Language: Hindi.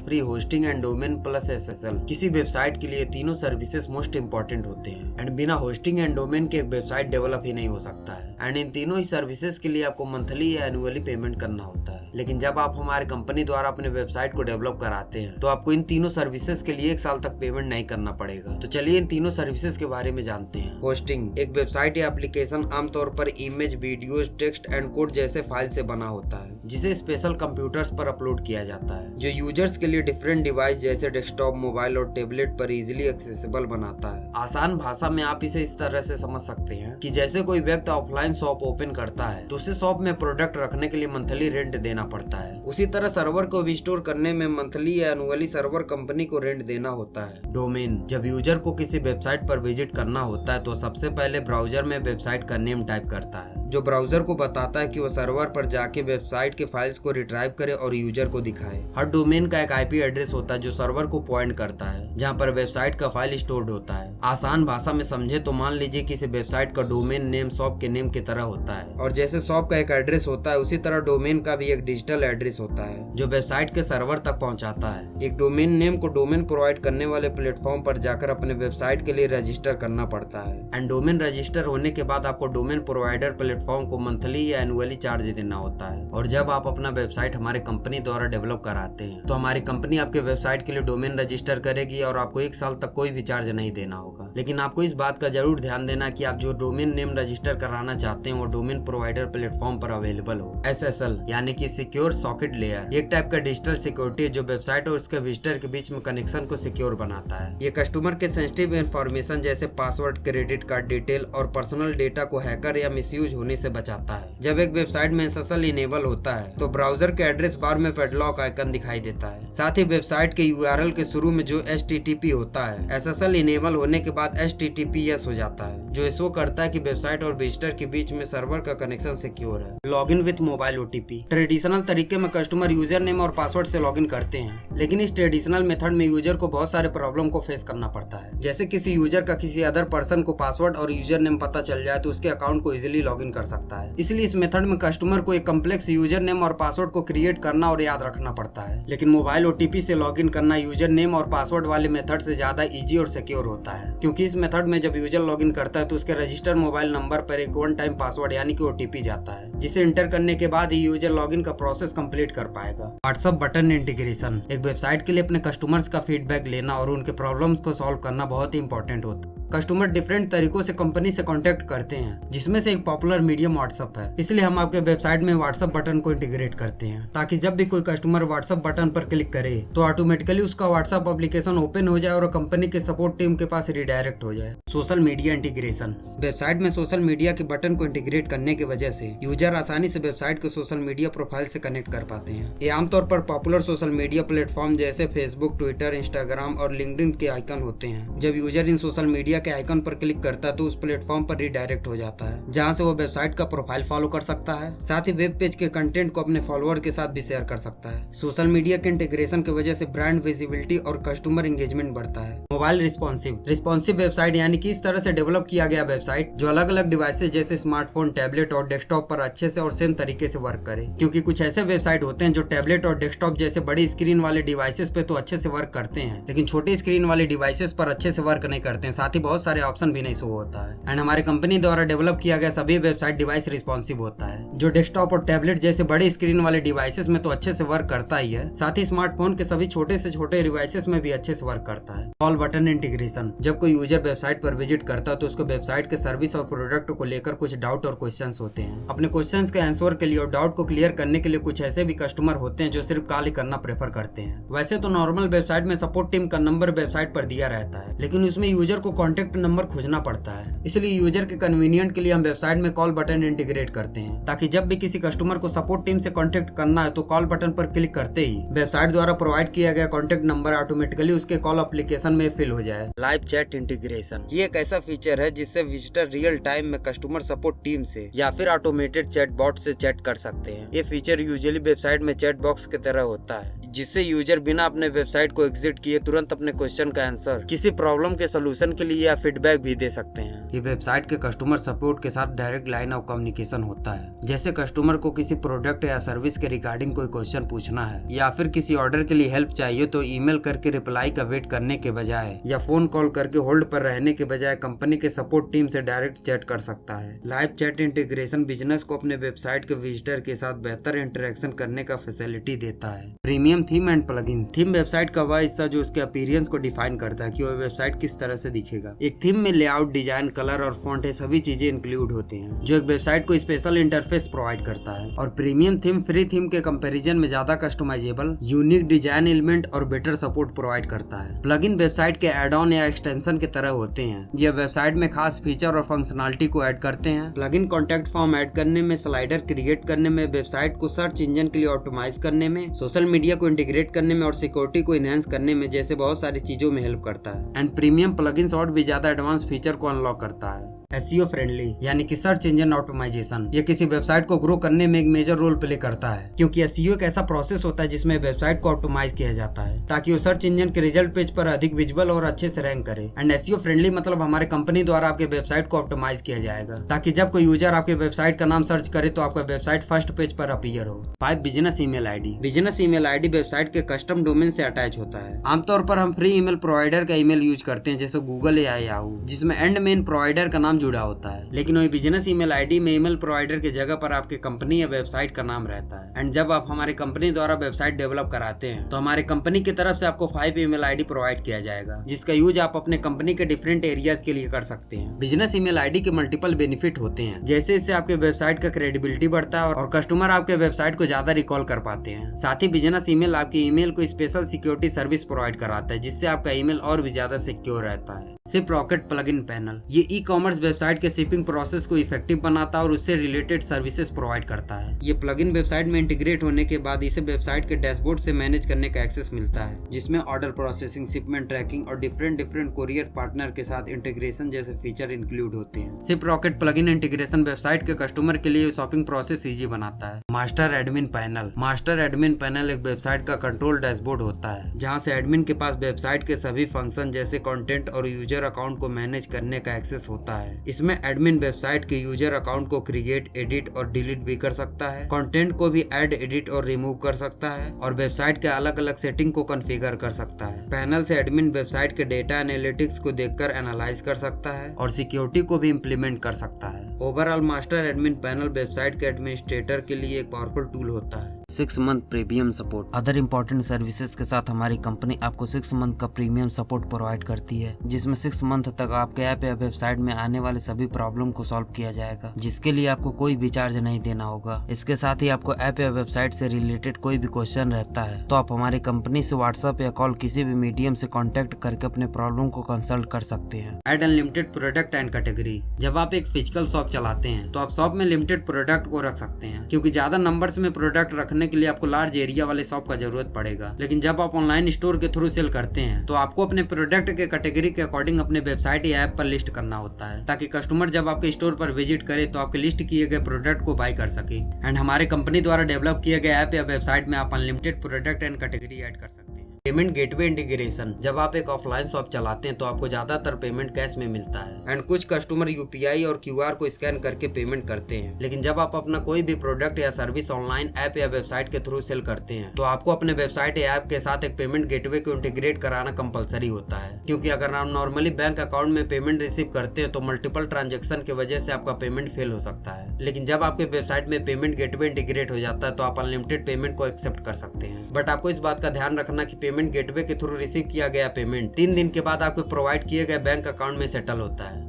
Free hosting and domain plus SSL। किसी वेबसाइट के लिए तीनों सर्विसेज मोस्ट इंपॉर्टेंट होते हैं एंड बिना होस्टिंग एंड डोमेन के एक वेबसाइट डेवलप ही नहीं हो सकता है एंड इन तीनों ही सर्विसेज के लिए आपको मंथली या एनुअली पेमेंट करना होता है। लेकिन जब आप हमारे कंपनी द्वारा अपने वेबसाइट को डेवलप कराते हैं तो आपको इन तीनों सर्विसेज के लिए 1 साल तक पेमेंट नहीं करना पड़ेगा। तो चलिए इन तीनों सर्विसेज के बारे में जानते हैं। होस्टिंग एक वेबसाइट या एप्लीकेशन आमतौर पर image, videos, text and code जैसे फाइल से बना होता है जिसे स्पेशल कंप्यूटर्स पर अपलोड किया जाता है, जो यूजर्स के लिए डिफरेंट डिवाइस जैसे डेस्कटॉप, मोबाइल और टेबलेट पर इजीली एक्सेसिबल बनाता है। आसान भाषा में आप इसे इस तरह से समझ सकते हैं कि जैसे कोई व्यक्ति ऑफलाइन शॉप ओपन करता है तो उसे शॉप में प्रोडक्ट रखने के लिए मंथली रेंट देना पड़ता है, उसी तरह सर्वर को रिस्टोर करने में मंथली या एनुअली सर्वर कंपनी को रेंट देना होता है। डोमेन जब यूजर को किसी वेबसाइट पर विजिट करना होता है तो सबसे पहले ब्राउजर में वेबसाइट का नेम टाइप करता है, जो ब्राउजर को बताता है कि वो सर्वर पर जाके वेबसाइट के फाइल्स को रिट्राइव करे और यूजर को दिखाए। हर डोमेन का एक IP एड्रेस होता है जो सर्वर को पॉइंट करता है जहाँ पर वेबसाइट का फाइल स्टोर्ड होता है। आसान भाषा में समझे तो मान लीजिए किसी वेबसाइट का डोमेन नेम शॉप के नेम की तरह होता है और जैसे शॉप का एक एड्रेस होता है उसी तरह डोमेन का भी एक डिजिटल एड्रेस होता है जो वेबसाइट के सर्वर तक पहुंचाता है। एक डोमेन नेम को डोमेन प्रोवाइड करने वाले प्लेटफॉर्म पर जाकर अपने वेबसाइट के लिए रजिस्टर करना पड़ता है एंड डोमेन रजिस्टर होने के बाद आपको डोमेन प्रोवाइडर प्लेटफॉर्म को मंथली या एनुअली चार्ज देना होता है। और जब आप अपना वेबसाइट हमारे कंपनी द्वारा डेवलप कराते हैं तो हमारी कंपनी आपके वेबसाइट के लिए डोमेन रजिस्टर करेगी और आपको 1 साल तक कोई भी चार्ज नहीं देना होगा। लेकिन आपको इस बात का जरूर ध्यान देना कि आप जो डोमेन नेम रजिस्टर कराना चाहते हैं वो डोमेन प्रोवाइडर प्लेटफॉर्म पर अवेलेबल हो। SSL यानी कि सिक्योर सॉकेट लेयर एक टाइप का डिजिटल सिक्योरिटी है जो वेबसाइट और उसके विजिटर के बीच में कनेक्शन को सिक्योर बनाता है। ये कस्टमर के सेंसिटिव इंफॉर्मेशन जैसे पासवर्ड, क्रेडिट कार्ड डिटेल और पर्सनल डेटा को हैकर या मिसयूज होने से बचाता है। जब एक वेबसाइट में SSL इनेबल होता है तो ब्राउजर के एड्रेस बार में पैडलॉक आइकन दिखाई देता है। साथ ही वेबसाइट के URL के शुरू में जो HTTP होता है SSL इनेबल होने के बाद HTTPS हो जाता है, जो शो करता है कि वेबसाइट और विजिटर के बीच में सर्वर का कनेक्शन सिक्योर है। Login with mobile OTP traditional तरीके में कस्टमर यूजर नेम और पासवर्ड से लॉगिन करते हैं, लेकिन इस ट्रेडिशनल मेथड में यूजर को बहुत सारे प्रॉब्लम को फेस करना पड़ता है। जैसे किसी यूजर का किसी अदर पर्सन को पासवर्ड और यूजर नेम पता चल जाए तो उसके अकाउंट को इजीली लॉगिन कर सकता है। इसलिए इस मेथड में कस्टमर को एक कम्प्लेक्स यूजर नेम और पासवर्ड को क्रिएट करना और याद रखना पड़ता है। लेकिन मोबाइल OTP से लॉगिन करना यूजर नेम और पासवर्ड वाले मेथड से ज्यादा इजी और सिक्योर होता है, क्योंकि इस मेथड में जब यूजर लॉगिन करता है तो उसके रजिस्टर मोबाइल नंबर पर एक 1 टाइम पासवर्ड यानी कि OTP जाता है, जिसे इंटर करने के बाद ही यूजर लॉगिन का प्रोसेस कंप्लीट कर पाएगा। व्हाट्सएप बटन इंटीग्रेशन एक वेबसाइट के लिए अपने कस्टमर्स का फीडबैक लेना और उनके प्रॉब्लम्स को सॉल्व करना बहुत ही इंपॉर्टेंट होता है। कस्टमर डिफरेंट तरीकों से कंपनी से कांटेक्ट करते हैं, जिसमें से एक पॉपुलर मीडियम व्हाट्सएप है। इसलिए हम आपके वेबसाइट में व्हाट्सएप बटन को इंटीग्रेट करते हैं ताकि जब भी कोई कस्टमर व्हाट्सएप बटन पर क्लिक करे तो ऑटोमेटिकली उसका व्हाट्सएप एप्लीकेशन ओपन हो जाए और कंपनी के सपोर्ट टीम के पास रिडायरेक्ट हो जाए। सोशल मीडिया इंटीग्रेशन वेबसाइट में सोशल मीडिया के बटन को इंटीग्रेट करने की वजह से यूजर आसानी से वेबसाइट के सोशल मीडिया प्रोफाइल से कनेक्ट कर पाते हैं। ये आमतौर पर पॉपुलर सोशल मीडिया प्लेटफॉर्म जैसे फेसबुक, ट्विटर, इंस्टाग्राम और लिंक्डइन के आइकन होते हैं। जब यूजर इन सोशल मीडिया के आइकन पर क्लिक करता है तो उस प्लेटफॉर्म पर रिडायरेक्ट हो जाता है, जहां से वो वेबसाइट का प्रोफाइल फॉलो कर सकता है। साथ ही वेब पेज के कंटेंट को अपने फॉलोअर के साथ भी शेयर कर सकता है। सोशल मीडिया के इंटीग्रेशन की वजह से ब्रांड विजिबिलिटी और कस्टमर एंगेजमेंट बढ़ता है। मोबाइल रिस्पॉन्सिव वेबसाइट यानी कि इस तरह से डेवलप किया गया वेबसाइट जो अलग अलग डिवाइसेस जैसे स्मार्टफोन, टैबलेट और डेस्कटॉप पर अच्छे से और सेम तरीके से वर्क करे, क्योंकि कुछ ऐसे वेबसाइट होते हैं जो टैबलेट और डेस्कटॉप जैसे बड़ी स्क्रीन वाले डिवाइसेस पे तो अच्छे से वर्क करते हैं, लेकिन छोटी स्क्रीन वाले डिवाइसेस पर अच्छे से वर्क नहीं करते हैं। साथ ही बहुत सारे ऑप्शन भी नहीं शो होता है। एंड हमारे कंपनी द्वारा डेवलप किया गया सभी वेबसाइट डिवाइस रिस्पॉन्सिव होता है, जो डेस्कटॉप और टैबलेट जैसे बड़ी स्क्रीन वाले डिवाइसेस में तो अच्छे से वर्क करता ही है, साथ ही स्मार्टफोन के सभी छोटे से छोटे डिवाइसेस में भी अच्छे से वर्क करता है। कॉल बटन इंटीग्रेशन जब कोई यूजर वेबसाइट पर विजिट करता है तो उसको वेबसाइट के सर्विस और प्रोडक्ट को लेकर कुछ डाउट और क्वेश्चंस होते हैं। अपने क्वेश्चंस के आंसर के लिए और डाउट को क्लियर करने के लिए कुछ ऐसे भी कस्टमर होते हैं जो सिर्फ कॉल ही करना प्रेफर करते हैं। वैसे तो नॉर्मल वेबसाइट में सपोर्ट टीम का नंबर वेबसाइट पर दिया रहता है, लेकिन उसमें यूजर को कॉन्टेक्ट नंबर खोजना पड़ता है। इसलिए यूजर के कन्वीनियंट के लिए हम वेबसाइट में कॉल बटन इंटीग्रेट करते हैं, ताकि जब भी किसी कस्टमर को सपोर्ट टीम से कांटेक्ट करना है तो कॉल बटन पर क्लिक करते ही वेबसाइट द्वारा प्रोवाइड किया गया कांटेक्ट नंबर ऑटोमेटिकली उसके कॉल एप्लीकेशन में फिल हो जाए। लाइव चैट इंटीग्रेशन, ये एक ऐसा फीचर है जिससे विजिटर रियल टाइम में कस्टमर सपोर्ट टीम से या फिर ऑटोमेटेड चैट बॉट से चैट कर सकते हैं। ये फीचर यूजुअली वेबसाइट में चैट बॉक्स की तरह होता है, जिससे यूजर बिना अपने वेबसाइट को एग्जिट किए तुरंत अपने क्वेश्चन का आंसर, किसी प्रॉब्लम के सोल्यूशन के लिए या फीडबैक भी दे सकते हैं। ये वेबसाइट के कस्टमर सपोर्ट के साथ डायरेक्ट लाइन ऑफ कम्युनिकेशन होता है। जैसे कस्टमर को किसी प्रोडक्ट या सर्विस के रिगार्डिंग कोई क्वेश्चन पूछना है या फिर किसी ऑर्डर के लिए हेल्प चाहिए तो ईमेल करके रिप्लाई का वेट करने के बजाय या फोन कॉल करके होल्ड पर रहने के बजाय कंपनी के सपोर्ट टीम से डायरेक्ट चैट कर सकता है। लाइव चैट इंटीग्रेशन बिजनेस को अपने वेबसाइट के विजिटर के साथ बेहतर इंटरेक्शन करने का फैसिलिटी देता है। Premium theme and plugins, theme website का वह हिस्सा जो उसके अपीयरेंस को डिफाइन करता है कि वह वेबसाइट किस तरह से दिखेगा। एक थीम में लेआउट, डिजाइन, कलर और फॉन्ट ये सभी चीजें इंक्लूड होते हैं जो एक वेबसाइट को स्पेशल इंटरफेस प्रोवाइड करता है। और प्रीमियम थीम फ्री थीम के कंपैरिजन में ज्यादा कस्टमाइजेबल, यूनिक डिजाइन एलिमेंट और बेटर सपोर्ट प्रोवाइड करता है। प्लगइन वेबसाइट के एड ऑन या एक्सटेंशन की तरह होते हैं। यह वेबसाइट में खास फीचर और फंक्शनलिटी को ऐड करते हैं। प्लगइन कॉन्टैक्ट फॉर्म ऐड करने में, स्लाइडर क्रिएट करने में, वेबसाइट को सर्च इंजन के लिए ऑप्टिमाइज करने में, सोशल मीडिया को इंटीग्रेट करने में और सिक्योरिटी को इनहेंस करने में जैसे बहुत सारी चीजों में हेल्प करता है। एंड प्रीमियम प्लगइन्स और भी ज्यादा एडवांस फीचर को अनलॉक करता है। SEO फ्रेंडली यानी कि सर्च इंजन ऑप्टिमाइजेशन, ये किसी वेबसाइट को ग्रो करने में एक मेजर रोल प्ले करता है, क्योंकि SEO एक ऐसा प्रोसेस होता है जिसमें वेबसाइट को ऑप्टिमाइज किया जाता है ताकि वो सर्च इंजन के रिजल्ट पेज पर अधिक विजिबल और अच्छे से रैंक करे। एंड SEO फ्रेंडली मतलब हमारे कंपनी द्वारा आपके वेबसाइट को ऑप्टिमाइज किया जाएगा ताकि जब कोई यूजर आपके वेबसाइट का नाम सर्च करे तो आपका वेबसाइट फर्स्ट पेज पर अपीयर हो। 5 business email ID, business email ID website के कस्टम डोमेन से अटैच होता है। आमतौर पर हम फ्री ईमेल प्रोवाइडर का ईमेल यूज करते हैं जैसे गूगल या याहू, जिसमें एंड मेन प्रोवाइडर का नाम जुड़ा होता है। लेकिन वही बिजनेस ईमेल आईडी में ईमेल प्रोवाइडर की जगह पर आपके कंपनी या वेबसाइट का नाम रहता है। एंड जब आप हमारे कंपनी द्वारा वेबसाइट डेवलप कराते हैं तो हमारे कंपनी की तरफ से आपको 5 ईमेल आईडी प्रोवाइड किया जाएगा, जिसका यूज आप अपने कंपनी के डिफरेंट एरियाज के लिए कर सकते हैं। बिजनेस ईमेल आईडी के मल्टीपल बेनिफिट होते हैं, जैसे इससे आपके वेबसाइट का क्रेडिबिलिटी बढ़ता है और कस्टमर आपके वेबसाइट को ज्यादा रिकॉल कर पाते हैं। साथ ही बिजनेस ईमेल आपके ईमेल को स्पेशल सिक्योरिटी सर्विस प्रोवाइड कराता है, जिससे आपका ईमेल और भी ज्यादा सिक्योर रहता है। शिप रॉकेट प्लगइन पैनल, ये ई-कॉमर्स वेबसाइट के शिपिंग प्रोसेस को इफेक्टिव बनाता है और उससे रिलेटेड सर्विसेज प्रोवाइड करता है। ये प्लगइन वेबसाइट में इंटीग्रेट होने के बाद इसे वेबसाइट के डैशबोर्ड से मैनेज करने का एक्सेस मिलता है, जिसमें ऑर्डर प्रोसेसिंग, शिपमेंट ट्रैकिंग और डिफरेंट कोरियर पार्टनर के साथ इंटीग्रेशन जैसे फीचर इंक्लूड होते हैं। Ship rocket plugin integration website के कस्टमर के लिए शॉपिंग प्रोसेस इजी बनाता है। Master admin panel, master admin panel एक वेबसाइट का कंट्रोल डैशबोर्ड होता है, जहाँ से एडमिन के पास वेबसाइट के सभी फंक्शन जैसे कंटेंट और यूजर अकाउंट को मैनेज करने का एक्सेस होता है। इसमें एडमिन वेबसाइट के यूजर अकाउंट को क्रिएट, एडिट और डिलीट भी कर सकता है, कंटेंट को भी ऐड, एडिट और रिमूव कर सकता है और वेबसाइट के अलग अलग सेटिंग को कॉन्फ़िगर कर सकता है। पैनल से एडमिन वेबसाइट के डेटा एनालिटिक्स को देखकर एनालाइज कर सकता है और सिक्योरिटी को भी इम्प्लीमेंट कर सकता है। Overall master admin panel website के एडमिनिस्ट्रेटर के लिए एक पावरफुल टूल होता है। 6 month premium support, other important services के साथ हमारी कंपनी आपको 6 मंथ का प्रीमियम सपोर्ट प्रोवाइड करती है, जिसमें 6 मंथ तक आपके ऐप या वेबसाइट में आने वाले सभी प्रॉब्लम को सॉल्व किया जाएगा, जिसके लिए आपको कोई भी चार्ज नहीं देना होगा। इसके साथ ही आपको ऐप या वेबसाइट से रिलेटेड कोई भी क्वेश्चन रहता है तो आप हमारी कंपनी से व्हाट्सएप या कॉल किसी भी मीडियम से कॉन्टेक्ट करके अपने प्रॉब्लम को कंसल्ट कर सकते हैं। Add unlimited product and category, जब आप एक फिजिकल शॉप चलाते हैं तो आप शॉप में लिमिटेड प्रोडक्ट को रख सकते हैं, क्योंकि ज्यादा नंबर्स में प्रोडक्ट रखने के लिए आपको लार्ज एरिया वाले शॉप का जरूरत पड़ेगा। लेकिन जब आप ऑनलाइन स्टोर के थ्रू सेल करते हैं तो आपको अपने प्रोडक्ट के कैटेगरी के अकॉर्डिंग अपने वेबसाइट या ऐप पर लिस्ट करना होता है, ताकि कस्टमर जब आपके स्टोर पर विजिट करे तो आपके लिस्ट किए गए प्रोडक्ट को बाय कर सके। एंड हमारे कंपनी द्वारा डेवलप किए गए ऐप या वेबसाइट में आप unlimited product and category add कर सकते हैं। पेमेंट गेटवे इंटीग्रेशन, जब आप एक ऑफलाइन शॉप चलाते हैं तो आपको ज्यादातर पेमेंट कैश में मिलता है एंड कुछ कस्टमर UPI और QR को स्कैन करके पेमेंट करते हैं। लेकिन जब आप अपना कोई भी प्रोडक्ट या सर्विस ऑनलाइन ऐप या वेबसाइट के थ्रू सेल करते हैं तो आपको अपने वेबसाइट या ऐप के साथ एक पेमेंट गेटवे को इंटीग्रेट कराना कंपलसरी होता है, क्योंकि अगर आप नॉर्मली बैंक अकाउंट में पेमेंट रिसीव करते हैं तो मल्टीपल ट्रांजेक्शन की वजह से आपका पेमेंट फेल हो सकता है। लेकिन जब आपके वेबसाइट में पेमेंट गेटवे इंटीग्रेट हो जाता है तो आप अनलिमिटेड पेमेंट को एक्सेप्ट कर सकते हैं। बट आपको इस बात का ध्यान रखना कि पेमेंट गेटवे के थ्रू रिसीव किया गया पेमेंट 3 दिन के बाद आपको प्रोवाइड किए गए बैंक अकाउंट में सेटल होता है।